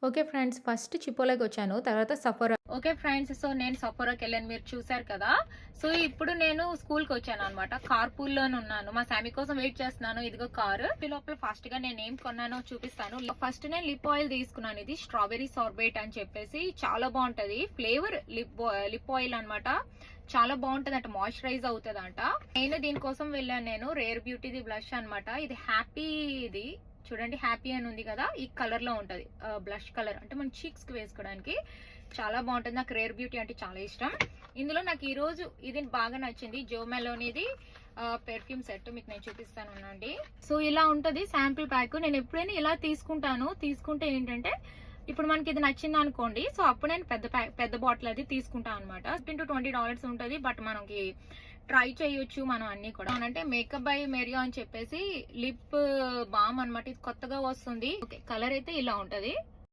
Okay friends. First చిపోలాకొచ్చాను. తర్వాత సఫోరా. Okay friends. So, నేను సఫోరాకెళ్ళాను. మీరు చూసారు కదా! సో, ఇప్పుడు నేను స్కూల్‌కొచ్చాననమాట. కార్ పూల్‌లోనే ఉన్నాను. మా సామి కోసం వెయిట్ చేస్తున్నాను. ఇదిగో కారు. ఈ లోపల ఫాస్ట్‌గా నేనేం కొన్నానో చూపిస్తాను. ఫస్ట్ నేను లిప్ ఆయిల్ తీసుకున్నాను. ఇది స్ట్రాబెర్రీ సార్బేట్ అని చెప్పేసి చాలా బావుంటది. ఫ్లేవర్ లిప్ ఆయిల్ అనమాట. చాలా బాగుంటదంట. మాయిశ్చరైజ్ అవుతదంట. నేను దీనికోసం వెళ్ళాను. నేను రేర్ బ్యూటీది బ్లష్ అనమాట. ఇది హ్యాపీది. చూడండి, హ్యాపీ అని ఉంది కదా, ఈ కలర్ లో ఉంటది. బ్లష్ కలర్ అంటే మన చీక్స్ కి వేసుకోవడానికి చాలా బాగుంటుంది. నాకు రేర్ బ్యూటీ అంటే చాలా ఇష్టం. ఇందులో నాకు ఈ రోజు ఇది బాగా నచ్చింది. జోమెలోనిది పెర్ఫ్యూమ్ సెట్ మీకు నేను చూపిస్తాను ఉండండి. సో ఇలా ఉంటది శాంపిల్ ప్యాక్. నేను ఎప్పుడైనా ఇలా తీసుకుంటాను. తీసుకుంటే ఏంటంటే ఇప్పుడు మనకి ఇది నచ్చింది అనుకోండి, సో అప్పుడు నేను పెద్ద బాటిల్ అది తీసుకుంటాను అనమాట. $15 to $20 ఉంటది. బట్ మనకి ట్రై చేయొచ్చు మనం అన్ని కూడా. అంటే మేకప్ బై మెరియో అని చెప్పేసి లిప్ బామ్ అనమాట. ఇది కొత్తగా వస్తుంది. ఓకే, కలర్ అయితే ఇలా ఉంటది.